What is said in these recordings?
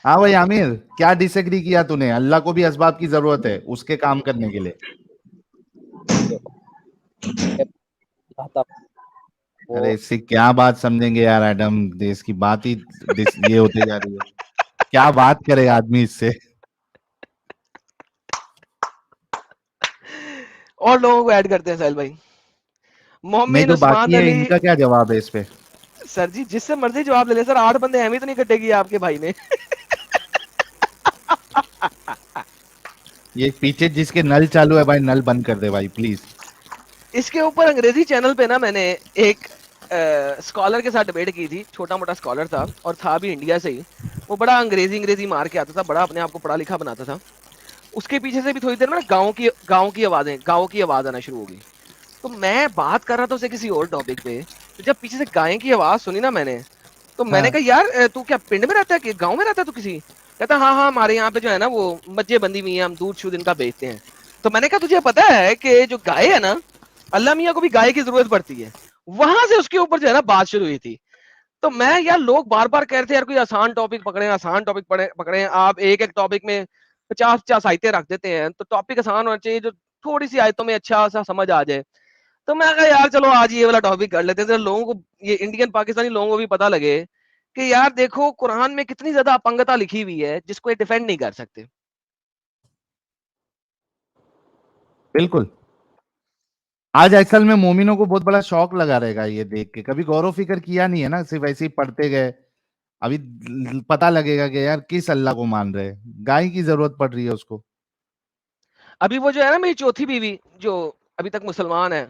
ہاں بھائی عامر, کیا ڈس ایگری کیا تو نے؟ اللہ کو بھی اسباب کی ضرورت ہے اس کے کام کرنے کے لیے. ارے اس سے کیا بات سمجھیں گے یار ایڈم, دیش کی بات ہی یہ ہوتے جا رہی ہے. کیا بات کرے آدمی اس سے. اور لوگوں کو ایڈ کرتے ہیں سہیل بھائی. نہیں مومن جو عثمان باقی ہے علی. ان کا کیا جواب ہے اس پہ؟ سر جی جس سے مرضی جواب لے لے سر, 8 بندے اہمیت نہیں کٹے گی آپ کے بھائی نے. یہ پیچھے جس کے نل چالو ہے بھائی نل بند کر دے بھائی پلیز. اس کے اوپر انگریزی چینل پہ نا میں نے ایک اسکالر کے ساتھ ڈبیٹ کی تھی, چھوٹا موٹا اسکالر تھا اور تھا بھی انڈیا سے ہی. وہ بڑا انگریزی مار کے آتا تھا, بڑا اپنے آپ کو پڑھا لکھا بناتا تھا. اس کے پیچھے سے بھی تھوڑی دیر نا گاؤں کی آواز آنا شروع ہوگی. تو میں بات کر رہا تھا اسے کسی اور ٹاپک پہ, تو جب پیچھے سے گائے کی آواز سنی نا میں نے, تو میں نے کہا یار تو کیا پنڈ میں رہتا ہے کہ گاؤں میں رہتا ہے تو کسی. کہتا ہاں ہمارے یہاں پہ جو ہے نا وہ مجھے بندی ہوئی ہیں, ہم دودھ شودھ ان کا بیچتے ہیں. تو میں نے کہا تجھے پتا ہے کہ جو گائے ہے نا, اللہ میاں کو بھی گائے کی ضرورت پڑتی ہے. وہاں سے اس کے اوپر جو ہے نا بات شروع ہوئی تھی. تو میں یار لوگ بار بار کہہ رہے تھے یار کوئی آسان ٹاپک پکڑے, آپ ایک ٹاپک میں 50 آیتیں رکھ دیتے ہیں, تو ٹاپک آسان ہونا چاہیے جو تھوڑی سی آیتوں میں اچھا سا سمجھ آ جائے. تو میں کہا یار چلو آج یہ والا ٹاپک کر لیتے ہیں, لوگوں کو یہ انڈین پاکستانی لوگوں کو بھی پتا لگے کہ یار دیکھو قرآن میں کتنی زیادہ اپنگتا لکھی ہوئی ہے جس کو یہ ڈیفینڈ نہیں کر سکتے. بالکل. آج اصل میں مومنوں کو بہت بڑا شوق لگا رہے گا یہ دیکھ کے, کبھی غور و فکر کیا نہیں ہے نا, صرف ایسے ہی پڑھتے گئے. ابھی پتا لگے گا کہ یار کس اللہ کو مان رہے, گائے کی ضرورت پڑ رہی ہے اس کو. ابھی وہ جو ہے نا میری چوتھی بیوی جو ابھی تک مسلمان ہے,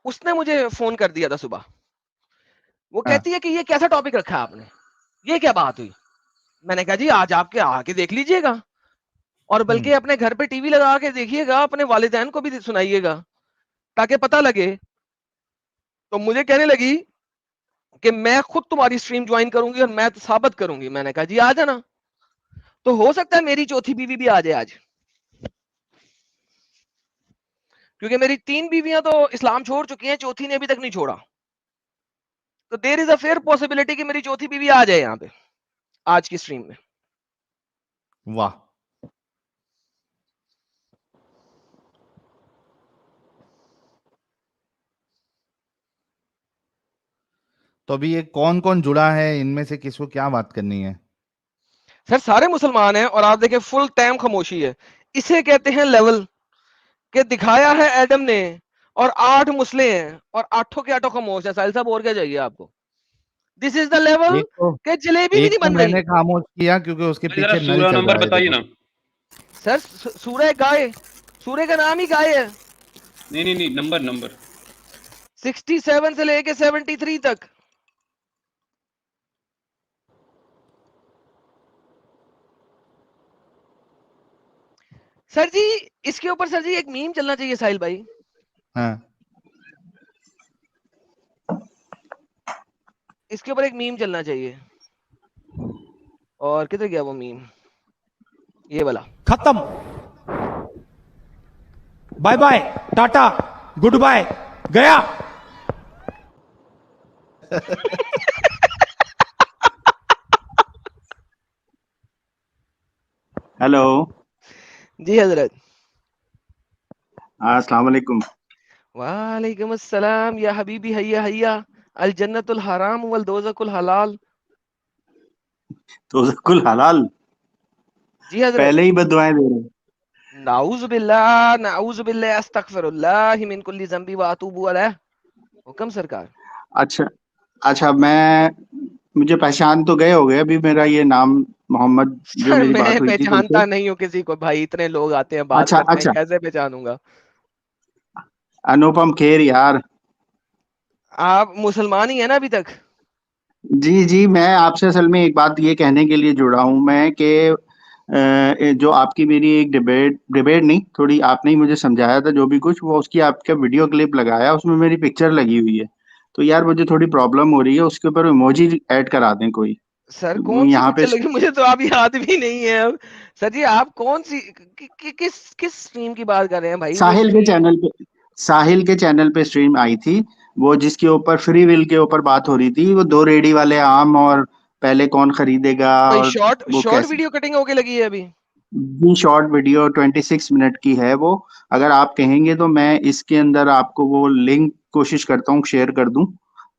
اس نے مجھے فون کر دیا تھا صبح. وہ کہتی ہے کہ یہ کیسا ٹاپک رکھا ہے آپ نے, یہ کیا بات ہوئی. میں نے کہا جی آج آپ کے آ کے دیکھ لیجئے گا, اور بلکہ اپنے گھر پہ ٹی وی لگا کے دیکھیے گا, اپنے والدین کو بھی سنائیے گا تاکہ پتہ لگے. تو مجھے کہنے لگی کہ میں خود تمہاری سٹریم جوائن کروں گی اور میں ثابت کروں گی. میں نے کہا جی آ جانا. تو ہو سکتا ہے میری چوتھی بیوی بھی آ جائے آج, کیونکہ میری 3 بیویاں تو اسلام چھوڑ چکی ہیں, چوتھی نے ابھی تک نہیں چھوڑا. تو دیر از اے فیئر پاسبلٹی کہ میری چوتھی بیوی آ جائے یہاں پہ آج کی سٹریم میں. واہ. تو ابھی یہ کون کون جڑا ہے, ان میں سے کس کو کیا بات کرنی ہے؟ سر سارے مسلمان ہیں, اور آپ دیکھیں فل ٹائم خاموشی ہے. اسے کہتے ہیں لیول, کہ دکھایا ہے ایڈم نے اور 8 مسلے ہیں اور 8 کے 8 خاموش ہیں. ساحل صاحب اور کیا چاہیے آپ کو؟ دس از دا لیول کہ جلیبی بھی نہیں بن میں رہی. نے خاموش کیا کیونکہ اس کے پیچھے نل سورہ چل نمبر رہا ہے. بتائیے دیکھو نا. سر سورہ گائے, سورہ کا نام ہی گائے ہے. نہیں نمبر 67 سے لے کے 73 تک. سر جی اس کے اوپر سر جی ایک میم چلنا چاہیے ساحل بھائی. اس کے اوپر ایک میم چلنا چاہیے. اور کدھر گیا وہ میم, یہ والا. ختم, بائے بائے ٹاٹا گڈ بائے, گیا. ہیلو. جی حضرت. السلام علیکم. وعلیکم السلام یا حبیبی, حیا حیا الجنت الحرام والدوزخ الحلال. تو کل حلال جی حضرت. پہلے ہی بد دعائیں دے رہے ہیں. نعوذ باللہ استغفر اللہ من کل ذنب واتوب الیہ. حکم سرکار. اچھا مجھے پہچان تو گئے ہو گئے. ابھی میرا یہ نام محمد جو سر میری میں بات ہوئی تھی تم سے. پہچانتا نہیں ہوں کسی کو بھائی, اتنے لوگ آتے ہیں بات کرتے ہیں, کیسے پہچانوں گا. انوپم کھیر یار. آپ مسلمان ہی ہیں نا ابھی تک؟ جی میں آپ سے اصل میں ایک بات یہ کہنے کے لیے جڑا ہوں میں کہ جو آپ کی میری ایک ڈبیٹ نہیں, تھوڑی آپ نے مجھے سمجھایا تھا جو بھی کچھ, وہ اس کی آپ کا ویڈیو کلپ لگایا, اس میں میری پکچر لگی ہوئی ہے. تو یار مجھے تھوڑی پرابلم ہو رہی ہے, اس کے اوپر ایموجی ایڈ کرا دیں کوئی. سر کون سی یہاں پہ پکچر لگی, مجھے تو آپ یاد بھی نہیں ہے. اب سر جی آپ کون سی کس اسٹریم کی بات کر رہے ہیں بھائی؟ وہ ساحل کے چینل پہ اسٹریم آئی تھی, وہ جس کے اوپر فری ول کے اوپر بات ہو رہی تھی. وہ 2 ریڑھی والے آم اور पहले कौन खरीदेगा कोई और शॉर्ट वो शॉर्ट कैसे। वीडियो कटिंग होके लगी है अभी? जी शॉर्ट वीडियो 26 मिनट की है वो। अगर आप कहेंगे तो मैं इसके अंदर आपको वो लिंक कोशिश करता हूँ शेयर कर दूं,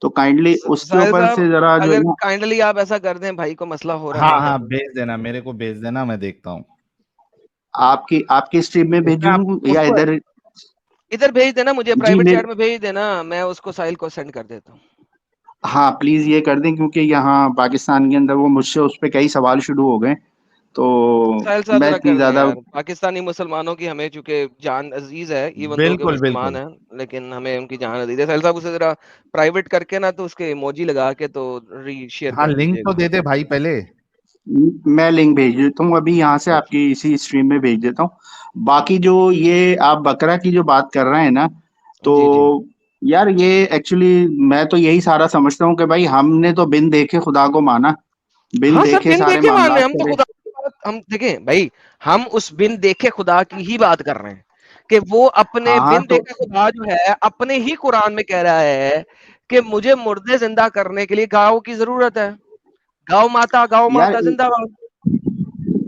तो काइंडली उसके साहिल ऊपर साहब, से जरा जो है अगर ना। काइंडली आप ऐसा कर दें, भाई को मसला हो रहा हाँ है। हाँ भेज देना, मेरे को भेज देना, मैं देखता हूँ। आपकी स्ट्रीम में उसमें आप भेजूं या उसको इधर। इधर भेज देना, मुझे जी प्राइवेट मेरे, चैट में भेज देना, मैं उसको साहिल को सेंड कर देता हूँ। हाँ प्लीज ये कर दें, क्योंकि यहाँ पाकिस्तान के अंदर वो मुझसे उस पे कई सवाल शुरू हो गए, तो साहिल साहब मैं जरा इतनी कर दें ज्यादा। यार, पाकिस्तानी मुसलमानों की हमें चूंकि जान अजीज है, इवन दो के बिल्कुल मुसलमान बिल्कुल। हैं, लेकिन हमें उनकी जान अजीज है। साहिल साहब उसे जरा प्राइवेट करके ना, तो उसके इमोजी लगा के तो री शेयर हाँ कर लिंक तो दीजिएगा। दे दे भाई पहले। मैं लिंक भेज देता हूँ अभी यहाँ से, आपकी इसी स्ट्रीम में भेज देता हूँ। बाकी जो ये आप बकरा की जो बात कर रहे हैं ना, तो जी जी। यार ये एक्चुअली मैं तो यही सारा समझता हूँ कि भाई हमने तो बिन देखे खुदा को माना, बिन हाँ सर, देखे बिन सारे देखे मान रहे मामलात हैं हम तो करे। खुदा की बात, हम देखें भाई, हम उस बिन देखे खुदा की ही बात कर रहे हैं कि वो अपने हाँ हाँ बिन तो देखे खुदा जो है अपने ही कुरान में कह रहा है कि मुझे मुर्दे जिंदा करने के लिए गायों की जरूरत है। गौ यार माता जिंदाबाद।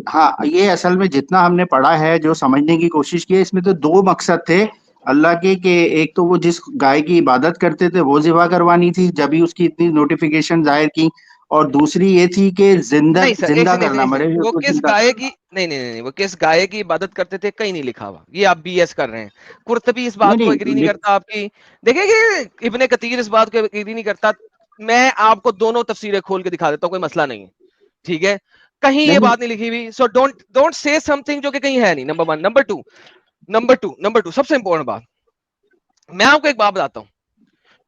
हाँ ये असल में जितना हमने पढ़ा है, जो समझने की कोशिश की है, इसमें तो दो मकसद थे अल्लाह के, कि एक तो वो जिस गाय की इबादत करते थे वो ज़िबा करवानी थी, जब भी उसकी इतनी नोटिफिकेशन जाहिर की, और दूसरी ये थी कि जिंदा नहीं सर, एक जिंदा नहीं, करना, नहीं, मरे हुए वो को किस जिंदा गाय करना। की, नहीं, वो किस गाय की इबादत करते थे कहीं नहीं लिखा हुआ, ये आप बीएस कर रहे हैं। कुर्तबी इस नहीं बात को एग्री नहीं नहीं करता आपकी। देखिए कि इब्ने कतीर इस बात को एग्री नहीं करता। मैं आपको दोनों तफसीरें खोल के दिखा देता हूँ, कोई मसला नहीं है, ठीक है। कहीं ये नहीं बात नहीं लिखी हुई, so don't don't say something जो कि कहीं है नहीं। Number one. नंबर टू सबसे इंपॉर्टेंट बात, मैं आपको एक बात बताता हूँ।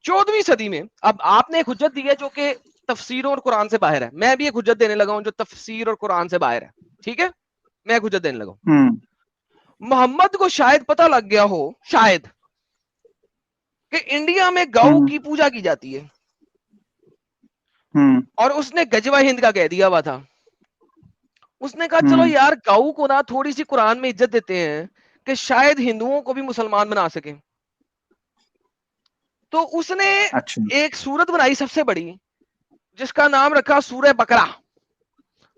14वीं सदी में, अब आपने एक हुज्जत दी है जो कि तफसीर और कुरान से बाहर है, मैं भी एक हुज्जत देने लगा हूं जो तफसीर और कुरान से बाहर है, ठीक है। मैं एक हुज्जत देने लगा हूं। हम्म मोहम्मद को शायद पता लग गया हो, शायद, कि इंडिया में गौ हम्म की पूजा की जाती है, हम्म और उसने गजवा हिंद का कह दिया हुआ था। उसने कहा चलो हम्म यार गौ को ना थोड़ी सी कुरान में इज्जत देते हैं कि शायद हिंदुओं को भी मुसलमान बना सके। तो उसने अच्छा एक सूरत बनाई सबसे बड़ी, जिसका नाम रखा सूरह बकरा,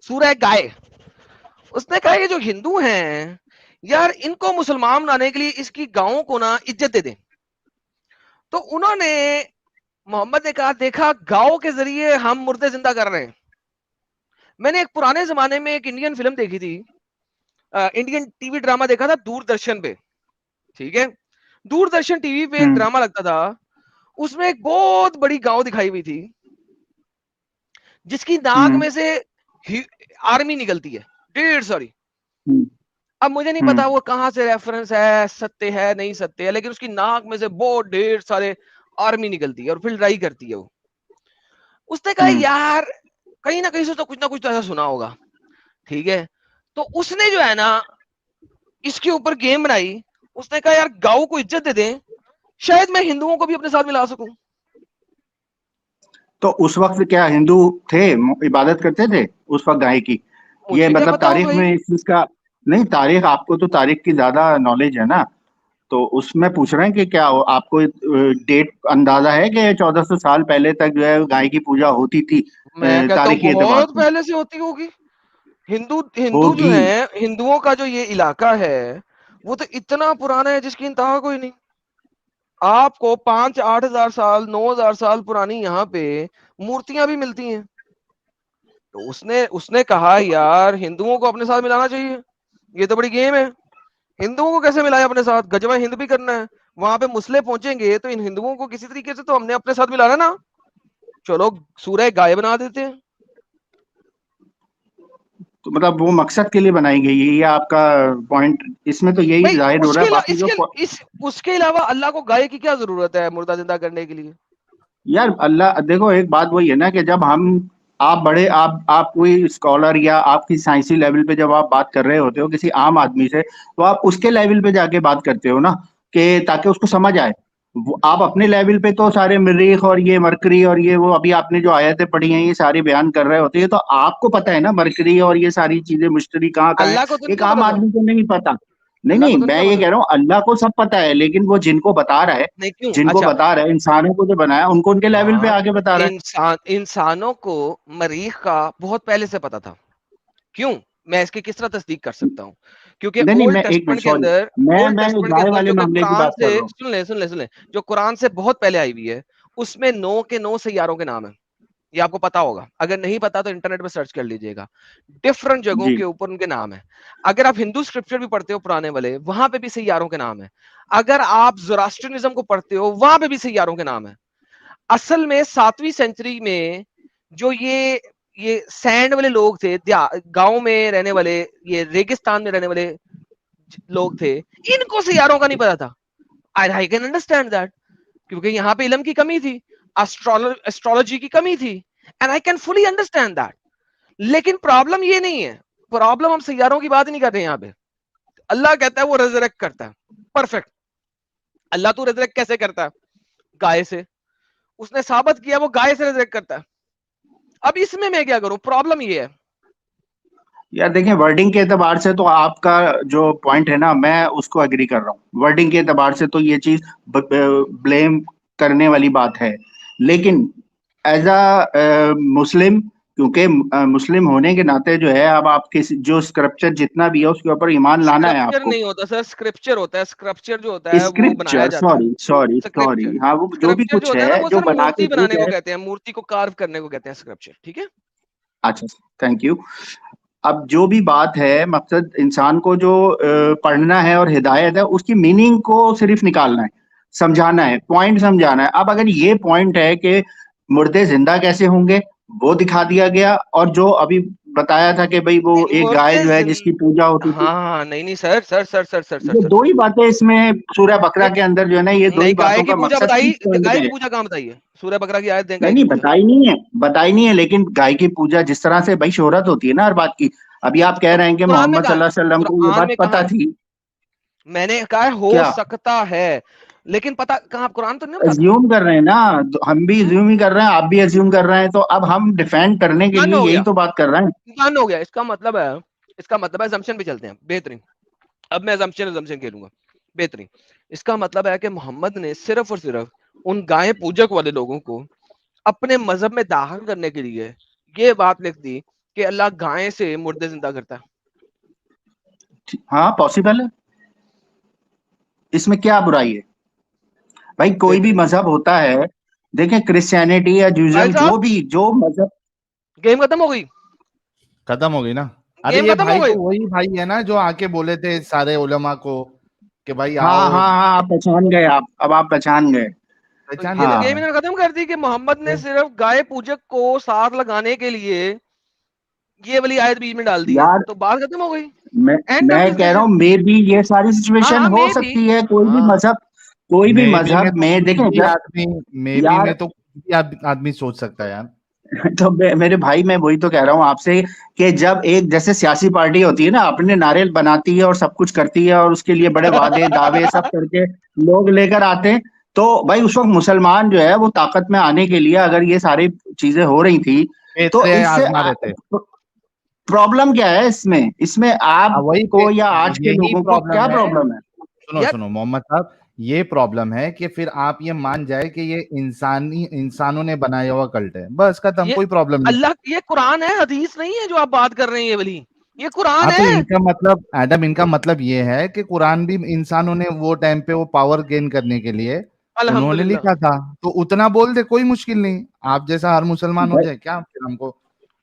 सूरह गाय। उसने कहा ये जो हिंदू हैं यार, इनको मुसलमान बनाने के लिए इसकी गांवों को ना इज्जत दे दें। तो उन्होंने, मोहम्मद ने कहा देखा गांव के जरिए हम मुर्दे जिंदा कर रहे हैं। मैंने एक पुराने जमाने में एक इंडियन फिल्म देखी थी, इंडियन टीवी ड्रामा देखा था दूरदर्शन पे, ठीक है। दूरदर्शन टीवी पे एक हम्म ड्रामा लगता था, उसमें एक बहुत बड़ी गांव दिखाई हुई थी, जिसकी नाक हम्म में से आर्मी निकलती है, ढेर सारी। हम्म अब मुझे नहीं हम्म पता वो कहां से रेफरेंस है, सत्य है नहीं सत्य है, लेकिन उसकी नाक में से बहुत ढेर सारे आर्मी निकलती है और फिर लड़ाई करती है वो। उसने कहा हम्म। यार कहीं ना कहीं से तो कुछ ना कुछ तो ऐसा सुना होगा, ठीक है। तो उसने जो है ना इसके ऊपर गेम बनाई। उसने कहा यार गांव को इज्जत दे दें, शायद मैं हिंदुओं को भी अपने साथ मिला सकूं। तो उस वक्त क्या हिंदू थे, इबादत करते थे उस वक्त गाय की? ये मुझे क्या मतलब पता हो तारीख भाई। में इस चीज का नहीं, तारीख आपको तो तारीख की ज्यादा नॉलेज है ना, तो उसमें पूछ रहे हैं कि क्या आपको डेट अंदाजा है कि 1400 साल पहले तक जो है गाय की पूजा होती थी, मैं कहता हूँ तारीखी एतबार बहुत से? पहले से होती होगी। हिंदू हिंदू जो होगी। है, हिंदुओं का जो ये इलाका है वो तो इतना पुराना है जिसकी इंतहा कोई नहीं। आपको 5-8 हजार साल 9 हजार साल पुरानी यहाँ पे मूर्तियां भी मिलती हैं। तो उसने उसने कहा यार हिंदुओं को अपने साथ मिलाना चाहिए, ये तो बड़ी गेम है। हिंदुओं को कैसे मिलाए अपने साथ, गजवा हिंद भी करना है। वहां पे मुस्लिम पहुंचेंगे तो इन हिंदुओं को किसी तरीके से तो हमने अपने साथ मिलाना ना। चलो सूरह गाय बना देते हैं। तो मतलब वो मकसद के लिए बनाई गई है, ये आपका पॉइंट इसमें तो यही भाई जाहिर हो रहा है, बाकी जो उसके अलावा अल्लाह को गाय की क्या जरूरत है मुर्दा जिंदा करने के लिए? यार अल्लाह देखो, एक बात वही है ना कि जब हम आप बड़े आप कोई स्कॉलर या आपकी साइंसी लेवल पे जब आप बात कर रहे होते हो किसी आम आदमी से, तो आप उसके लेवल पे जाके बात करते हो ना, कि ताकि उसको समझ आए। आप अपने लेवल पे तो सारे मरीख और ये मरकरी और ये वो अभी आपने जो आयतें पढ़ी हैं ये सारी बयान कर रहे होते हैं, तो आपको पता है ना मरकरी और ये सारी चीजें मुश्तरी कहाँ कहाँ है, अल्लाह को तो नहीं एक ना आम पता था। आदमी को नहीं पता। نہیں अल्लाह को नहीं, तो नहीं मैं था ये मालूम? कह रहा हूँ अल्लाह को सब पता है, लेकिन वो जिनको बता रहा है, नहीं क्यों? जिनको अच्छा, बता रहा है, इंसानों को जो बनाया उनको उनके लेवल पे हाँ, आगे बता रहा है। इंसानों को मरीख का बहुत पहले से पता था। क्यों? मैं इसकी किस तरह तस्दीक कर सकता हूँ? क्योंकि नहीं नहीं, ओल्ड मैं एक मिनट, टेस्टमेंट के सॉरी, अंदर मैं गाय वाले जो कि मामले की कुरान बात कर से रहा हूँ। सुन ले, जो कुरान से बहुत पहले आई हुई है, उसमें 9 के 9 सैयारों के नाम है। ये आपको पता होगा, अगर नहीं पता तो इंटरनेट पे सर्च कर लीजिएगा, डिफरेंट जगहों जी के ऊपर उनके नाम है। अगर आप हिंदू स्क्रिप्चर भी पढ़ते हो पुराने वाले, वहां पे भी सैयारों के नाम है। अगर आप ज़ोरास्ट्रियनिज्म को पढ़ते हो, वहां पे भी सैयारों के नाम है। असल में 7वीं सेंचुरी में जो ये सैंड वाले लोग थे, गांव में रहने वाले, ये रेगिस्तान में रहने वाले लोग थे, इनको सैयारों का नहीं पता था। आई कैन अंडरस्टैंड दैट, क्योंकि यहाँ पे इल्म की कमी थी, एस्ट्रोलॉजी की कमी थी, and I can fully understand that. लेकिन प्रॉब्लम ये नहीं है, प्रॉब्लम हम सैयारों की बात नहीं कर रहे हैं यहाँ पे। अल्लाह कहता है वो रेजरेक्ट करता है, परफेक्ट। अल्लाह तू रेजरेक्ट कैसे करता है? गाय से। उसने साबित किया वो गाय से रेजरेक्ट करता है। अब इसमें मैं क्या करूं? प्रॉब्लम ये है। यार देखें, वर्डिंग के एतबार से तो आपका जो पॉइंट है ना, मैं उसको एग्री कर रहा हूँ। वर्डिंग के एतबार से तो ये चीज ब्लेम करने वाली बात है, लेकिन एज अ मुस्लिम, क्योंकि मुस्लिम होने के नाते जो है, अब आपके जो स्क्रिप्चर जितना भी है उसके ऊपर ईमान लाना है स्क्रिप्चर आपको। नहीं होता सर, स्क्रिप्चर होता है। स्क्रिप्चर जो होता है वो बनाया स्क्रिप्चर, जाता है। सॉरी सॉरी स्क्रिप्चर सॉरी, हाँ, वो जो भी स्क्रिप्चर जो कुछ होता है ना, है वो जो सर बना के मूर्ति भेज बनाने को है। कहते हैं, मूर्ति को कार्व करने को कहते हैं स्क्रिप्चर, ठीक है? अच्छा, थैंक यू। अब जो भी बात है, मकसद इंसान को जो पढ़ना है और हिदायत है, उसकी मीनिंग को सिर्फ निकालना है, समझाना है, पॉइंट समझाना है। अब अगर ये पॉइंट है कि मुर्दे जिंदा कैसे होंगे, वो दिखा दिया गया, और जो अभी बताया था कि भाई वो एक गाय मुर्दे जो है जिसकी पूजा होती थी, हाँ, नहीं नहीं sir sir sir sir sir sir ये सर दो सर ही बातें इसमें सूरह बकरा के अंदर जो है ना, ये दो ही नहीं, गाय बातों की का पूजा मकसद बताई, ठीक करने के गाय की लिए। पूजा कहाँ बताई है? सूर्य बकरा की आयत दें नहीं गाय की नहीं, पूजा। बताई नहीं है, बताई नहीं है, लेकिन गाय की पूजा जिस तरह से भाई शोहरत होती है ना हर बात की। अभी आप कह तो रहे हैं कि कुरान में मोहम्मद कहा है? सल्लल्लाहु अलैहि वसल्लम को ये कुरान बात में कहा पता है? थी। मैंने कहा है हो क्या सकता है, लेकिन पता कहाँ? कुरान तो नहीं बताता। अज्यूम कर रहे हैं ना, तो हम भी अज्यूम ही कर रहे हैं, आप भी अज्यूम कर रहे हैं, तो अब हम डिफेंड करने के डन लिए हो यही गया, तो बात कर रहे हैं। डन हो गया। इसका मतलब है assumption पे चलते हैं। बेहतरीन। अब मैं assumption खेलूंगा। बेहतरीन। इसका मतलब है कि मोहम्मद ने सिर्फ और सिर्फ उन गाय पूजक वाले लोगों को अपने मजहब में दाखिल करने के लिए ये बात लिख दी कि अल्लाह गाय से मुर्दे जिंदा करता है। हाँ, पॉसिबल है, इसमें क्या बुराई है भाई? कोई भी बेहतरीन। मजहब होता है, देखें क्रिश्चियनिटी या साहिल जूइज्म, साहब, जो भी जो मजहब। गेम खत्म हो गई। खत्म हो गई ना। अरे गेम ये खत्म हो भाई गई। तो वही भाई है ना जो आके बोले थे सारे उलमा को कि भाई हाँ आओ। हाँ हाँ, आप पहचान गए, आप अब आप पहचान गए। तो पहचान ये तो गया गेम हाँ, मैं। इन्होंने खत्म कर दी कि मोहम्मद ने सिर्फ गाय पूजक को साथ लगाने के लिए ये वाली आयत बीच में डाल दी है, यार, तो बात खत्म हो गई। मैं एंड ऑफ मैं कह रहा हूँ, डिस्कशन। मे भी ये सारी हाँ सिचुएशन हाँ, हो मे भी। सकती है, हाँ, कोई भी मे बी में मजहब तो में, कुछ देखें भी जब, आदमी, मे बी यार में तो कुछ भी आदमी सोच सकता है यार। तो मेरे भाई, मैं वही तो कह रहा हूँ आपसे कि जब एक जैसे सियासी पार्टी होती है ना, अपने नारे बनाती है और सब कुछ करती है, और उसके लिए बड़े वादे दावे सब करके लोग लेकर आते हैं, तो भाई उस वक्त मुसलमान जो है वो ताकत में आने के लिए, अगर ये सारी चीजें हो रही थी, तो पैतरे इससे आजमा रहे थे। प्रॉब्लम क्या है इसमें? इसमें वही आपको या आज के यही लोगों को क्या प्रॉब्लम है। प्रॉब्लम है? सुनो यार सुनो मोहम्मद साहब, ये प्रॉब्लम है कि फिर आप ये मान जाए कि ये इंसानों ने बनाया हुआ कल्ट है, बस खत्म, ये कोई प्रॉब्लम नहीं। अल्लाह, ये कुरान है, हदीस नहीं है जो आप बात कर रहे हैं ये वाली। ये कुरान हाँ तो है। इनका मतलब एडम, इनका मतलब ये है कि कुरान भी इंसानों ने वो टाइम पे वो पावर गेन करने के लिए उन्होंने अल्हम्दुलिल्लाह। लिखा था, तो उतना बोल दे, कोई मुश्किल नहीं। आप जैसा हर मुसलमान हो जाए क्या, फिर हमको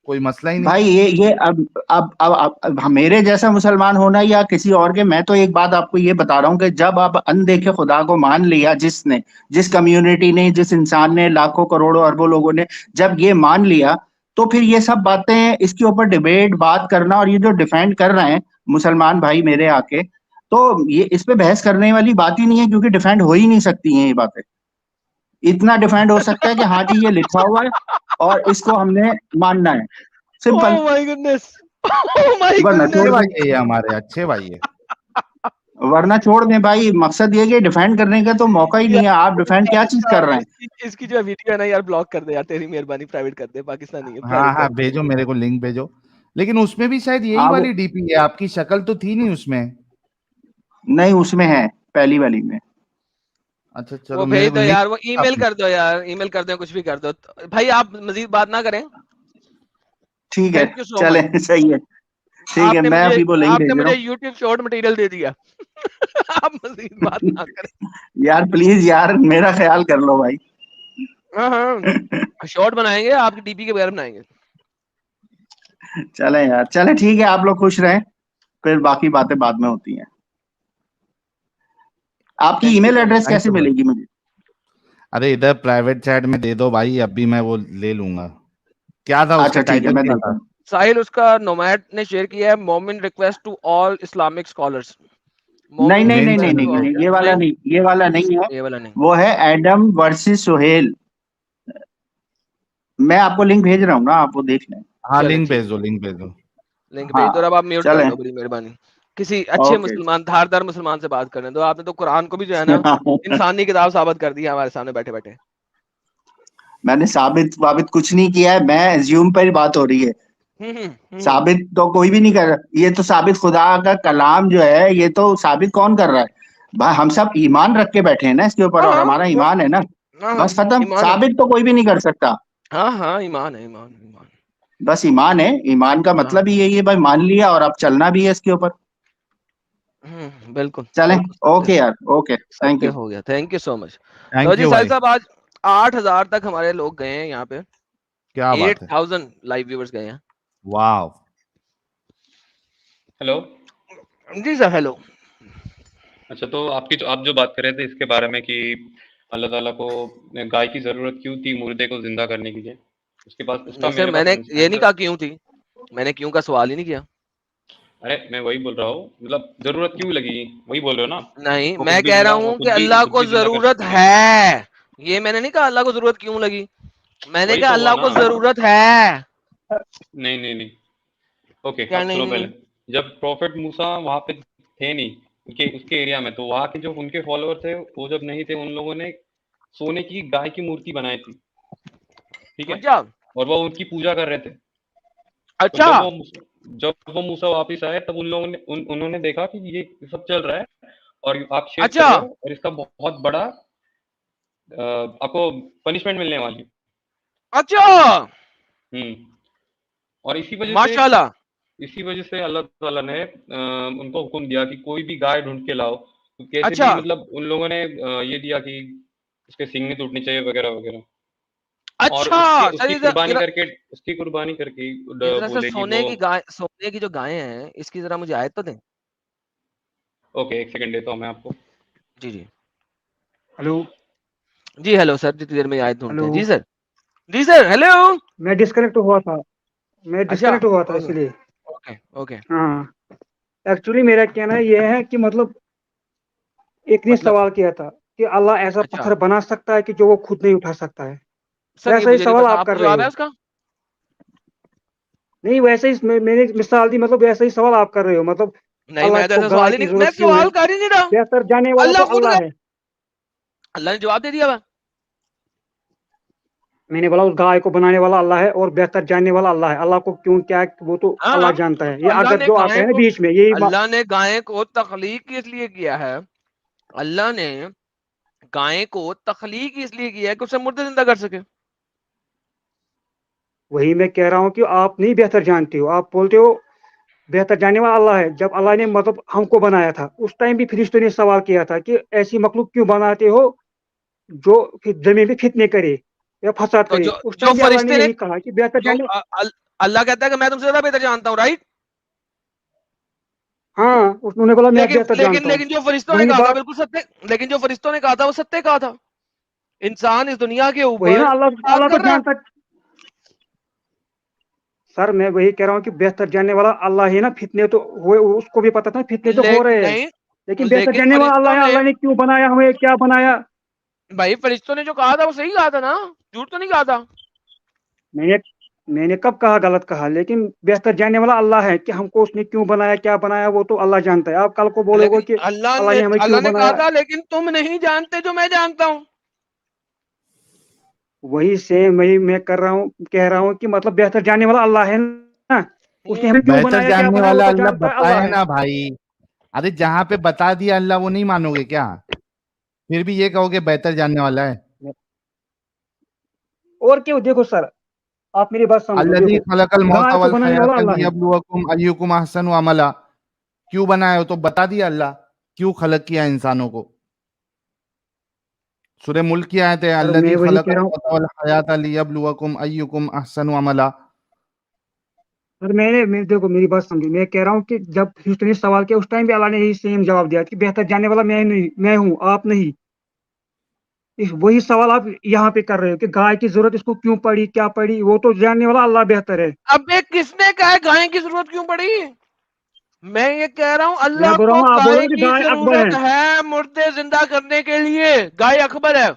कोई मसला ही नहीं। भाई ये अब मेरे जैसा मुसलमान होना या किसी और के, मैं तो एक बात आपको ये बता रहा हूँ कि जब आप अनदेखे खुदा को मान लिया, जिस कम्युनिटी ने, जिस इंसान ने, लाखों करोड़ों अरबों लोगों ने जब ये मान लिया, तो फिर ये सब बातें, इसके ऊपर डिबेट बात करना, और ये जो डिफेंड कर रहे हैं मुसलमान भाई मेरे आके, तो ये इस पे बहस करने वाली बात ही नहीं है, क्योंकि डिफेंड हो ही नहीं सकती हैं ये बातें। इतना डिफेंड हो सकता है कि हाँ जी ये लिखा हुआ है और इसको हमने मानना है, simple. Oh my goodness, oh my वरना अच्छे छोड़ गुडनेस। दें, भाई है ये, हमारे अच्छे भाई है। भाई, मकसद ये कि डिफेंड करने का तो मौका ही नहीं है, आप यार डिफेंड क्या चीज कर रहे हैं? इसकी जो वीडियो है ना यार, ब्लॉक कर दे यार, तेरी मेहरबानी, प्राइवेट कर दे। पाकिस्तानी है, हाँ प्राइवेट हाँ कर दे। भेजो, मेरे को लिंक भेजो। लेकिन उसमें भी शायद यही हाँ, वाली डीपी है, आपकी शक्ल तो थी नहीं उसमें। नहीं उसमें है, पहली वाली में। अच्छा वो चलो भेज मेरे दो को यार, वो लिंक ईमेल कर दो यार, ईमेल कर दो, कुछ भी कर दो भाई, आप मजीद बात ना करें। ठीक है, थैंक यू सो चले मच। सही है, ठीक है, मैं अभी वो लिंक भेज रहा मुझे हूँ। YouTube शॉर्ट मटेरियल दे दिया। आप मजीद बात ना करें। यार प्लीज यार, मेरा ख्याल कर लो भाई। हाँ हाँ, शॉर्ट बनाएंगे, आपकी डीपी के बगैर बनाएंगे। चले यार, चले ठीक है, आप लोग खुश रहें, फिर बाकी बातें बाद में होती हैं। आपकी thank you email so much. Address thank कैसे यू भाई। मिलेगी मुझे? अरे इधर प्राइवेट चैट में दे दो भाई, अभी मैं वो ले लूंगा। क्या था उसका अच्छा ठीक है, टाइटल, मैं क्या देता था? हूँ। साहिल, उसका नोमैड ने शेयर किया है, मोमिन request to all Islamic scholars. नहीं मोमिन नहीं नहीं मेन नहीं रिक्वेस्ट चैनल टू नहीं पे ऑल। है नहीं, क्या? ये वाला नहीं, नहीं, ये वाला नहीं है। ये वाला नहीं। वो है एडम वर्सेस सोहेल। मैं आपको लिंक भेज रहा हूँ ना, आप वो देख लें। हाँ चलें लिंक ठीक भेज है, दो, लिंक भेज दो। लिंक भेज दो, हाँ अब आप म्यूट कर चलें। दो, बड़ी मेहरबानी। किसी अच्छे ओके। मुसलमान, धारदार मुसलमान से बात करने दो। आपने तो कुरान को भी जो है ना, इंसानी किताब साबित कर दिया हमारे सामने बैठे बैठे। मैंने साबित वाबित कुछ नहीं किया है, मैं एज्यूम पर ही बात हो रही है। साबित तो कोई भी नहीं कर रहा, ये तो साबित खुदा का कलाम जो है, ये तो साबित कौन कर रहा है भाई? हम सब ईमान रख के बैठे हैं ना इसके ऊपर, हाँ और हाँ, हमारा वो ईमान है ना। हाँ हाँ, बस खत्म, ईमान है। साबित तो कोई भी नहीं कर सकता। हाँ हाँ, ईमान है, ईमान ईमान। बस ईमान है, ईमान का हाँ मतलब ही यही है भाई, मान लिया और अब चलना भी है इसके ऊपर। बिल्कुल चलें, बिल्कुल, सत्य ओके यार, ओके, थैंक सत्य यू। हो गया। Thank you so much. तो थैंक जी यू साहिल भाई। साहब, आज 8,000 तक हमारे लोग गए हैं यहाँ पे। क्या बात है। 8,000 लाइव व्यूवर्स गए हैं। वाह। हेलो। जी सर, हेलो। अच्छा, तो आप जो बात कर रहे थे इसके बारे में कि अल्लाह ताला को गाय की ज़रूरत क्यों थी मुर्दे को ज़िंदा करने के लिए, उसके पास उसका नहीं सर, मेरे पास मैंने ये नहीं आंसर। कहा क्यों थी, मैंने क्यों का सवाल ही नहीं किया। अरे मैं वही बोल रहा हूँ, मतलब ज़रूरत क्यों लगी, वही बोल रहे हो ना? नहीं, वो मैं कह रहा हूँ कि अल्लाह खुद को भी ज़िंदा कर जरूरत सकती है। है। ये मैंने नहीं कहा अल्लाह को जरूरत क्यों लगी, मैंने वही कहा तो हुआ अल्लाह ना। को जरूरत है। नहीं नहीं नहीं। ओके, क्या अब नहीं सुनो नहीं पहले। नहीं? जब प्रॉफिट मूसा वहां पे थे नहीं, उनके उसके एरिया में, तो वहां के जो उनके फॉलोअर थे वो जब नहीं थे, उन लोगों ने सोने की गाय की मूर्ति बनाई थी, ठीक है, अच्छा और वो उनकी पूजा कर रहे थे। तो अच्छा। जब वो मूसा वापिस आए, तब उन लोगों ने उन्होंने देखा कि ये सब चल रहा है और आप शेर कर अच्छा रहे हो, और इसका बहुत बड़ा आपको पनिशमेंट मिलने वाली है। अच्छा। हम्म। और माशाल्लाह। इसी वजह से अल्लाह ताला ने उनको हुक्म दिया कि कोई भी गाय ढूंढ के लाओ, तो कैसे अच्छा भी, मतलब उन लोगों ने ये दिया कि उसके सींग नहीं टूटनी चाहिए वगैरह वगैरह। और अच्छा। सर उसकी कुर्बानी करके ये जरा सर, बोलेगी वो। सोने की जो गायें हैं, इसकी जरा मुझे आयत तो दें। ओके, एक सेकंड देता हूँ मैं आपको। जी जी। हेलो। जी हेलो सर, जितनी देर में आयत ढूंढते हेलो। हैं। जी सर। जी सर, हेलो। मैं डिस्कनेक्ट हुआ था, मैं अच्छा, डिस्कनेक्ट हुआ था ओके इसलिए। Okay okay. हाँ, एक्चुअली मेरा कहना ये है कि मतलब एक ने मतलब, सवाल किया था कि अल्लाह ऐसा अच्छा पत्थर बना सकता है कि जो वो खुद नहीं उठा सकता है। सर, ये वैसा ही मुझे नहीं सवाल पता, आप आपको कर रहे जवाब हो। है उसका? नहीं, वैसे ही मैंने एक मिसाल दी, मतलब वैसा ही सवाल आप कर रहे हो, मतलब नहीं, अल्लाह मैं तो को ऐसा गाय सवाल ही की नहीं, मैं जरूरत क्यों है? सवाल कर ही नहीं रहा। बेहतर जाने वाला अल्लाह तो खुद अल्लाह गया, है। अल्लाह ने जवाब दे दिया हुआ। मैंने बोला उस गाय को बनाने वाला अल्लाह है और बेहतर जानने वाला अल्लाह है। अल्लाह को क्यों क्या वो तो हाँ अल्लाह हाँ, जानता है। तो ये अगर जो आता है ना बीच में यही अल्लाह ने गाय को तख्लीक इसलिए किया है, अल्लाह ने गाय को तख्लीक इसलिए किया है कि उसे मुर्दे जिंदा कर सके। वही मैं कह रहा हूँ कि आप नहीं बेहतर जानते हो। आप बोलते हो बेहतर जानने वाला अल्लाह है। जब अल्लाह ने मतलब हमको बनाया था उस टाइम भी फरिश्तों ने सवाल किया था कि ऐसी मखलूक क्यों बनाते हो जो फिर जमीन पे फितने करे या फसाद तो करे। जो उस जो टाइम भी अल्लाह ने फरिश्ते ने, यही कहा कि बेहतर जो जानने। अल्लाह कहता है कि मैं तुमसे ज्यादा बेहतर जानता हूँ, राइट? हाँ, उन्होंने बोला मैं लेकिन बेहतर लेकिन जानता हूँ। लेकिन जो फरिश्तों ने वही कहा था बात, बिल्कुल सत्य, लेकिन जो फरिश्तों ने कहा था वो सत्य कहा था। इंसान इस दुनिया के वही ऊपर ना, अल्लाह बात अल्लाह तो कर रहा है। जानता। सर मैं वही कह रहा हूँ कि बेहतर जानने वाला अल्लाह है ना। फितने तो हुए, उसको भी पता था फितने तो हो रहे हैं, नहीं, लेकिन बेहतर लेकिन जानने वाला अल्लाह फरिश्तों है। ने, अल्लाह ने क्यों बनाया, हमें क्या बनाया। भाई फरिश्तों ने जो कहा था वो सही कहा था ना, झूठ तो नहीं कहा था। मैंने मैंने कब कहा गलत कहा? लेकिन बेहतर जानने वाला अल्लाह है कि हमको उसने क्यों बनाया क्या बनाया वो तो अल्लाह जानता है। आप कल को बोलोगे लेकिन कि अल्लाह ने हमें अल्लाह क्यों ने कहा बनाया। था लेकिन तुम नहीं जानते जो मैं जानता हूँ। वही सेम वही मैं कर रहा हूँ, कह रहा हूँ कि मतलब बेहतर जानने वाला अल्लाह है ना। उसने हमें क्यों बेहतर बनाया क्या जानने बनाया वो वाला तो अल्लाह जानता है, अल्लाह बताए है। ना भाई। अरे जहाँ पे बता दिया अल्लाह वो नहीं मानोगे क्या? फिर भी ये कहोगे बेहतर जानने वाला है। और क्यों? देखो सर, आप मेरी बात समझो। अल्लज़ी देखो, खलक़ल मौत गाय को वल बनाने वाला हयात अल्लाह है। लियब्लुवकुम अय्युकुम अहसनु अमला। क्यों बनाया हो तो बता दिया अल्लाह, क्यों खलक किया इंसानों को। सूरह मुल्क की आयत है, सर अल्लज़ी मैं वही कह खलक़ल रहा हूँ मौत वल हयात लियब्लुवकुम अय्युकुम अहसनु अमला। सर, मैं देखो मेरी बात समझो। मैं कह रहा हूँ कि जब ह्यूस्टन ने सवाल किया उस टाइम भी अल्लाह ने यही सेम जवाब दिया कि बेहतर जानने वाला मैं हूँ, आप नहीं। वही सवाल आप यहाँ पे कर रहे हो कि गाय की जरूरत इसको क्यों पड़ी, क्या पड़ी, वो तो जानने वाला अल्लाह बेहतर है। अबे किसने कहा है गाय की जरूरत क्यों पड़ी? मैं ये कह रहा हूँ मैं अल्लाह बोल रहा को हूँ, आप बोल रहे गाय हो कि की गाय अकबर जरूरत है। है मुर्दे जिंदा करने के लिए, गाय अकबर है।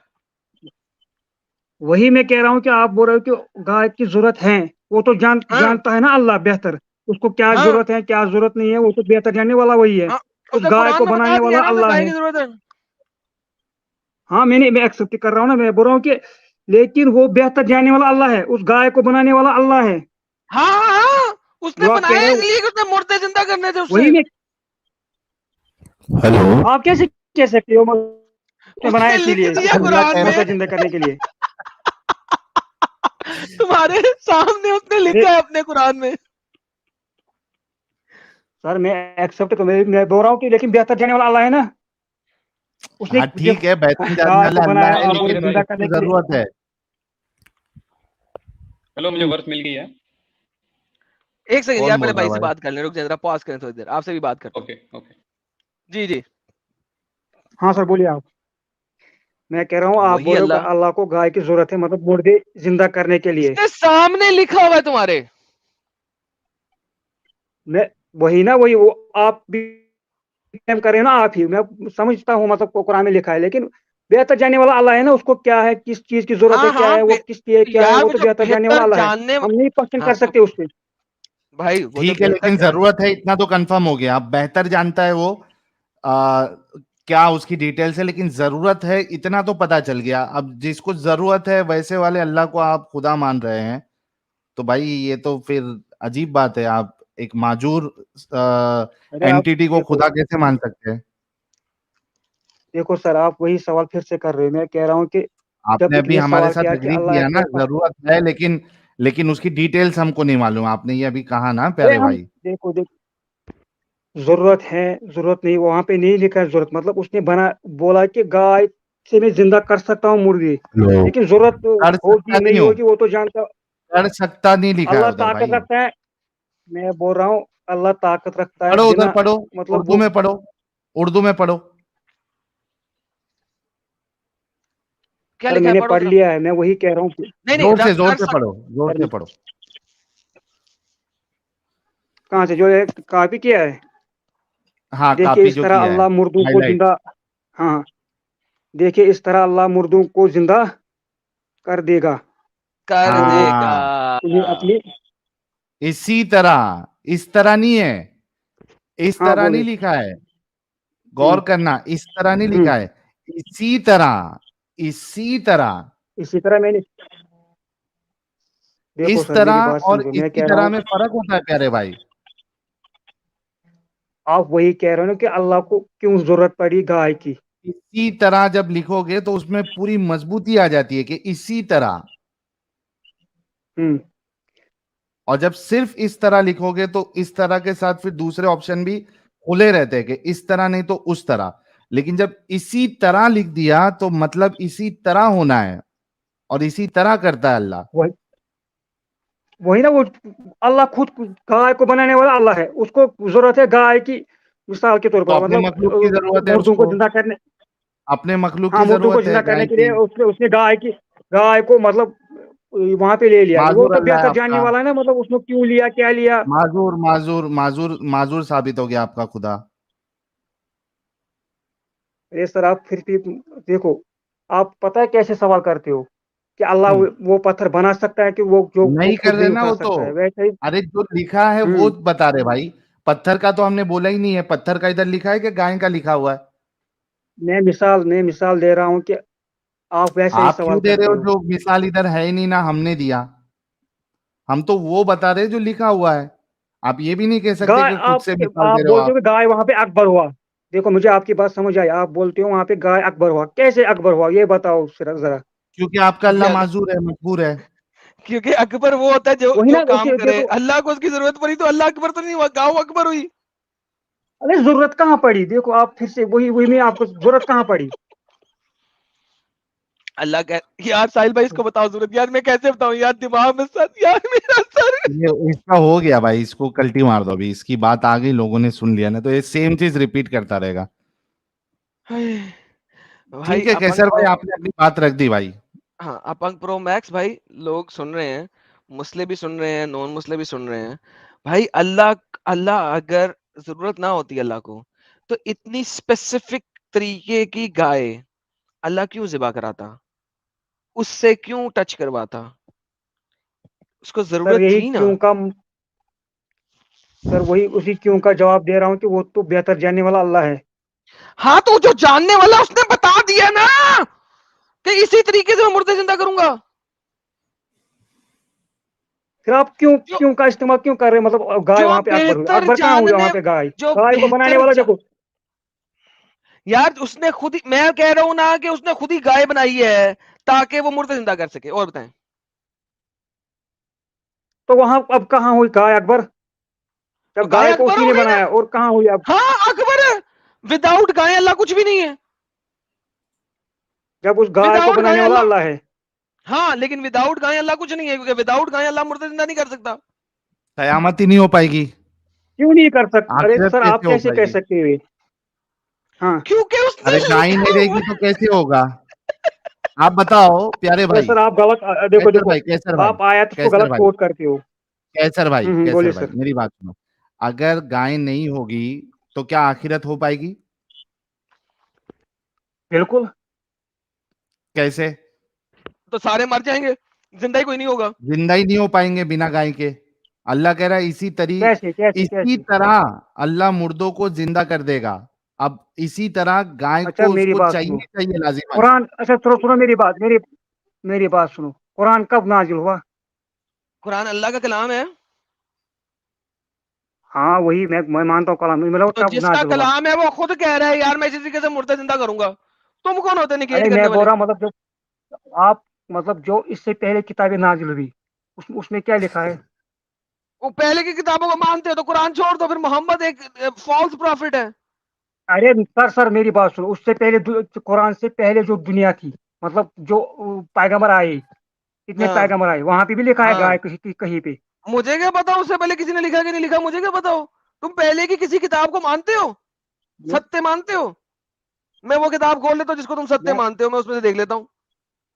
वही मैं कह रहा हूँ कि आप बोल रहे हो कि गाय की जरूरत है, वो तो हाँ जानता है ना अल्लाह बेहतर। उसको क्या हाँ जरूरत है, क्या जरूरत नहीं है, वो तो बेहतर जानने वाला वही है। हाँ, उस उसने गाय कुरान को में बता बनाने दिया वाला ना उसे अल्लाह गाय है। की जरूरत है। हाँ, मैं एक्सेप्ट कर रहा हूँ ना। मैं बोल रहा हूँ कि लेकिन वो बेहतर जानने वाला अल्लाह है, उस गाय को बनाने वाला अल्लाह है। हाँ हाँ हाँ, उसने जो आप कह बनाया रहे हो इसलिए कि उसने मुर्दे जिंदा करने थे उससे। वही मैं। हेलो, आप कैसे कह सकते हो उसने बनाया उसने लिख इसीलिए दिया अल्लाह कुरान कह मुर्दा में, जिंदा करने के लिए। तुम्हारे सामने उसने अरे लिखा है अपने कुरान में। सर, मैं एक्सेप्ट कर, मैं बोल रहा हूँ कि लेकिन बेहतर जानने वाला अल्लाह है ना। उसने हाँ ठीक जब है, बेहतर जानने गाय को वाला अल्लाह बनाया, है, आप हेलो बोले मेरे लेकिन भाई, जिंदा किसको करने के लिए। जरूरत है? हेलो मुझे हम्म, वर्ष मिल गई है। एक सेकंड कौन यार, बोल मेरे रहा है भाई से भाई? बात कर लें, रुक जरा, पॉज करें थोड़ी देर, आपसे भी बात करता हूँ। Okay okay. जी जी। हाँ सर, बोलिए आप। मैं कह रहा हूँ, आप वही बोल रहे हो कि अल्लाह, अल्लाह को गाय की जरूरत है, मतलब मुर्दे जिंदा करने के लिए। उसने सामने लिखा हुआ है तुम्हारे। मैं वही ना, वही वो आप भी क्लेम कर रहे हो ना, आप ही। मैं समझता हूँ, मतलब कुरान में लिखा है, लेकिन बेहतर जानने वाला अल्लाह है ना। उसको क्या है, किस चीज की जरूरत है, हाँ क्या हाँ है, वो किस लिए क्या है, यार वो वो तो जो बेहतर जानने वाला बेहतर अल्लाह है। जानने, हम नहीं क्वेश्चन हाँ कर तो सकते उससे। भाई वो जो ठीक है, बेहतर लेकिन जान, जरूरत है इतना तो कंफर्म हो गया। अब बेहतर जानता है वो आ, क्या उसकी डिटेल्स है, लेकिन जरूरत है इतना तो पता चल गया। अब जिसको जरूरत है वैसे वाले अल्लाह को आप खुदा मान रहे हैं, तो भाई ये तो फिर अजीब बात है। आप एक माजूर अरे आप एंटिटी को देखो, खुदा कैसे मान सकते हैं? देखो सर, आप वही सवाल फिर से कर रहे हो। मैं कह रहा हूँ कि जब आपने अभी इसने हमारे सवाल साथ किया कि एग्री अल्लाह किया ना, कैसा। जरूरत है, लेकिन उसकी डिटेल्स हमको नहीं मालूम। आपने ये अभी कहा ना अरे प्यारे हम भाई। देखो, जरूरत है, जरूरत नहीं, वहां पे नहीं लिखा है जरूरत। मतलब उसने बोला कि गाय से मैं जिंदा कर सकता हूँ मुर्गी, हेलो, लेकिन जरूरत कर सकता होगी नहीं नहीं हो, होगी वो तो जानता। कर सकता नहीं लिखा है अल्लाह उधर ताकत भाई। रखता है। मैं बोल रहा हूँ, अल्लाह ताकत रखता है पढ़ो उधर, बिना, पढ़ो, मतलब उर्दू वो में पढ़ो, उर्दू में पढ़ो। क्या सर लिखा है मैंने पढ़ो पढ़ जरा। लिया है, मैं वही कह रहा हूँ नहीं नहीं जोर कर से सक, पढ़ो, जोर सर से पढ़ो। कहाँ से जो है कॉपी किया है। हाँ, देखिए कॉपी इस जो तरह किया है, अल्लाह मुर्दों को हाईलाइट। जिंदा। हाँ, देखिए इस तरह अल्लाह मुर्दों को जिंदा कर देगा। कर तो देगा। हाँ, तुम्हें अपनी। इसी तरह, इस तरह नहीं है, इस हाँ तरह नहीं बोले। लिखा है। हम्म गौर करना, इस तरह नहीं हम्म लिखा है, इसी तरह, इसी तरह। इसी तरह मैंने। देखो इस सर मेरी तरह बात और समझो। मैं इसी कह रहा तरह हूँ, में फर्क होता है प्यारे भाई। आप वही कह रहे हो ना कि अल्लाह को क्यों जरूरत पड़ी गाय की। इसी तरह जब लिखोगे तो उसमें पूरी मजबूती आ जाती है कि इसी तरह। हम्म और जब सिर्फ इस तरह लिखोगे तो इस तरह के साथ फिर दूसरे ऑप्शन भी खुले रहते हैं कि इस तरह नहीं तो उस तरह। लेकिन जब इसी तरह लिख दिया तो मतलब इसी तरह होना है, और इसी तरह करता है अल्लाह। वही वही ना, वो अल्लाह खुद गाय को बनाने वाला अल्लाह है। उसको जरूरत है गाय की, मिसाल के तौर तो पर, अपने मतलब मखलूक की जरूरत है मुर्दों को उसको, जिंदा करने। अपने मखलूक हाँ, की मुर्दों को जरूरत जिंदा है करने गाय के लिए की। उसने उसने गाय को मतलब वहां पे ले लिया। वो माजूर तो अल्लाह है बेहतर जानने आपका, वाला है ना, मतलब उसने क्यों लिया, क्या लिया। माजूर माजूर माजूर माजूर साबित हो गया आपका खुदा। अरे सर, आप फिर भी देखो, आप पता है कैसे सवाल करते हो कि अल्लाह हम्म, वो पत्थर बना सकता है कि वो नहीं कर खुद रहे नहीं ना उठा वो तो। सकता है, वैसे ही। अरे जो लिखा है वो हम्म बता रहे भाई। पत्थर का तो हमने बोला ही नहीं है। पत्थर का इधर लिखा है कि गाय का लिखा हुआ है? मैं मिसाल दे रहा हूँ कि आप वैसे ही आप क्यों सवाल दे रहे करते हो? हो। जो मिसाल इधर है ही नहीं ना, हमने दिया। हम तो वो बता रहे जो लिखा हुआ है। آپ یہ بھی نہیں کہہ سکتے گائے کہ خود سے مثال آپ دے رہے ہو بولتے آپ. ہو کہ گائے وہاں پہ اکبر ہوا. دیکھو مجھے آپ کی بات سمجھ آئی. آپ بولتے ہو وہاں پہ گائے اکبر ہوا. کیسے اکبر ہوا یہ بتاؤ ذرا. کیونکہ آپ کا اللہ معذور ہے, مجبور ہے. کیونکہ اکبر وہ ہوتا ہے جو وہی جو نا کام کرے, دیکھو اللہ کو اس کی ضرورت پڑی تو اللہ اکبر تو نہیں ہوا, گاؤں اکبر ہوئی. ارے ضرورت کہاں پڑی. دیکھو آپ پھر سے وہی میں آپ کو ضرورت کہاں پڑی. اللہ کہ یار ساحل بھائی اس کو بتاؤ ضرورت, یار میں کیسے بتاؤں یار, دماغ میں سر یار میرا سر. یہ اس کا ہو گیا بھائی, اس کو کلٹی مار دو ابھی, اس کی بات آ گئی, لوگوں نے سن لیا نا, تو یہ سیم چیز ریپیٹ کرتا رہے گا. بھائی ٹھیک ہے اپنگ کیسر پرو, بھائی, آپ نے اپنی بات رکھ دی بھائی. ہاں اپنگ پرو میکس بھائی لوگ سن رہے ہیں, مسلم بھی سن رہے ہیں, نان مسلم بھی سن رہے ہیں بھائی. اللہ اگر ضرورت نہ ہوتی اللہ کو تو اتنی اسپیسیفک طریقے کی گائے اللہ کیوں ذبح کراتا, اس سے کیوں ٹچ کرواتا, اس کو سر ضرورت یہی تھی نا. کیوں کا سر وہی اسی کیوں کا جواب دے رہا ہوں کہ وہ تو بہتر جاننے والا اللہ ہے. ہاں تو جو جاننے والا اس نے بتا دیا نا کہ اسی طریقے سے میں مردے زندہ کروں گا. پھر آپ کیوں کا استعمال کیوں کر رہے ہیں. مطلب گائے جو وہاں پہ اکبر ہوئی. بہتر اکبر کہاں ہوئی جاننے, وہاں پہ گائے. جو گائے کو بنانے والا دیکھو. یار اس نے خود ہی, میں کہہ رہا ہوں نا کہ اس نے خود ہی گائے بنائی ہے تاکہ وہ مردے زندہ کر سکے. اور بتائیں تو وہاں اب کہاں ہوئی گائے اکبر, تو جب گائے گائے کو اکبر اسی ہو نے گئی نا. بنایا. اور کہاں ہوئی اب, ہاں اکبر ہے, وداؤٹ گائے اللہ کچھ بھی نہیں ہے. جب اس گائے کو وداؤٹ بنانے گائے والا اللہ, اللہ ہے. ہاں لیکن وداؤٹ گائے اللہ کچھ نہیں ہے, کیونکہ وداؤٹ گائے اللہ مردے زندہ نہیں کر سکتا. قیامت ہی نہیں ہو پائے گی, کیوں نہیں کر سکتے. ارے آخرت سر آپ ہو کیسے پائے کہہ گی. سکتے ہوئے. ہاں کیونکہ اس نے ارے گائے نہیں لکھا رہے ہوا گی تو کیسے ہوگا, آپ بتاؤ پیارے ارے بھائی. سر آپ غلط. دیکھو کیسر دیکھو بھائی, کیسر بھائی, آپ آیت کو کیسر غلط بھائی, کوٹ کرتے ہو. کیسر بھائی, بولیے کیسر بھائی, سر. میری بات سنو. اگر گائے نہیں ہوگی تو کیا آخرت ہو پائے گی؟ بالکل. کیسے؟ تو سارے مر جائیں گے, زندہ ہی کوئی نہیں ہوگا. زندہ ہی نہیں ہو پائیں گے بنا گائے کے. اللہ کہہ رہا ہے اسی طرح اللہ مردوں کو زندہ کر دے گا. اب اسی طرح گائے اچھا کو اس میری کو بات سنو. چاہیے لازم. قرآن, اچھا سنو میری بات سنو. قرآن کب نازل ہوا؟ قرآن اللہ کا کلام ہے. ہاں وہی میں مانتا ہوں کلام. مطلب تو کب جس کا نازل ہوا؟ کلام ہے وہ خود کہہ رہا ہے یار میں اسی طریقے سے مردہ زندہ کروں گا. تم کون ہوتے نگیٹ ارے کرنے میں بول والے؟ رہا ہوں مطلب جو آپ مطلب جو اس سے پہلے کتابیں نازل ہوئی اس میں کیا لکھا ہے؟ وہ پہلے کی کتابوں کو مانتے ہو تو قرآن چھوڑ دو, پھر محمد ایک فالس پروفٹ ہے. ارے سر میری بات سنو. اس سے پہلے قرآن سے پہلے جو دنیا تھی, مطلب جو پیغمبر آئے, اتنے ہاں پیغمبر آئے, وہاں پہ بھی لکھا ہے ہاں, گائے کہیں پہ. مجھے کیا پتا اس سے پہلے کسی نے لکھا کہ نہیں لکھا, مجھے کیا بتاؤ. تم پہلے کی کسی کتاب کو مانتے ہو, ستیہ مانتے ہو. میں وہ کتاب کھول لیتا ہوں جس کو تم ستیہ مانتے ہو, میں اس میں سے دیکھ لیتا ہوں.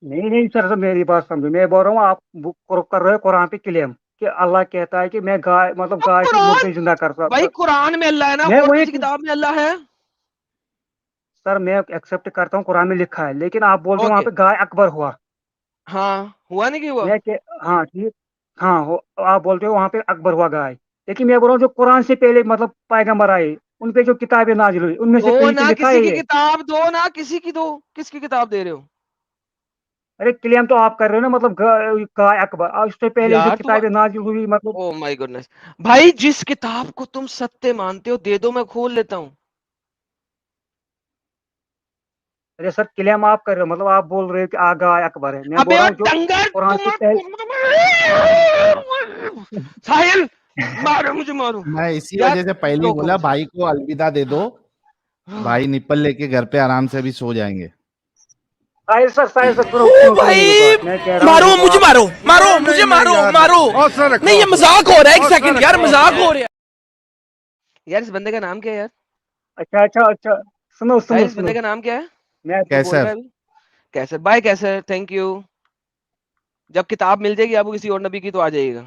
نہیں سر میری بات سمجھو. میں بول رہا ہوں آپ کر رہے ہو قرآن پہ کلیم کہ اللہ کہتا ہے کہ میں گائے مطلب اب گائے سے قرآن, مردے زندہ کرتا. بھائی قرآن میں اللہ ہے نا, میں اور وہی کسی کتاب میں اللہ ہے. سر میں ایکسپٹ کرتا ہوں قرآن میں لکھا ہے, لیکن آپ بولتے ہیں وہاں اوکے, پہ گائے اکبر ہوا. ہاں ہوا نہیں کہ ہوا. ہاں ٹھیک. ہاں آپ بولتے ہو وہاں پہ اکبر ہوا گائے, لیکن میں بول رہا ہوں جو قرآن سے پہلے مطلب پیغمبر آئے ان پہ جو کتابیں نازل ہوئی ان میں سے دو کہیں پہ نہ لکھا ہے کسی کی یہ. کتاب دو, نہ کسی کی دو, کس کی کتاب دے رہے ہو؟ ارے کلیم تو آپ کر رہے ہو نا, مطلب گائے اکبر. اس سے پہلے جو یار تو کتابیں نازل ہوئی مطلب. او مائی گڈنس, بھائی جس کتاب کو تم ستیہ مانتے ہو دے دو, میں کھول لیتا ہوں. ارے سر کلیم آپ کر رہے ہو, مطلب آپ بول رہے ہو کہ گائے اکبر ہے. میں بول ابے رہا اور ہوں جو ڈنگر قرآن سے پہلے. ساحل مارو مجھے, مارو میں اسی یار. وجہ سے پہلے ہی روکو بولا مجھے. بھائی کو الوداع دے دو, بھائی نپل لے کے گھر پہ آرام سے ابھی سو جائیں گے. ساحل سر سنو میری بات. میں کہہ رہا ہوں مارو دیکھو مجھے, آپ. مارو مارو مجھے, مارو مارو. نہیں یہ مذاق ہو رہا ہے, ایک سیکنڈ یار, مذاق ہو رہا ہے. یار اس بندے کا نام کیا ہے یار؟ اچھا سنو ساحل, سنو اس سنو. بندے کا نام کیا ہے میں جو بول کیسر. رہا ہے ابھی؟ کیسر بھائی, کیسر, تھینک یو. جب کتاب مل جائے گی آپ کو کسی اور نبی کی تو آ جائیے گا.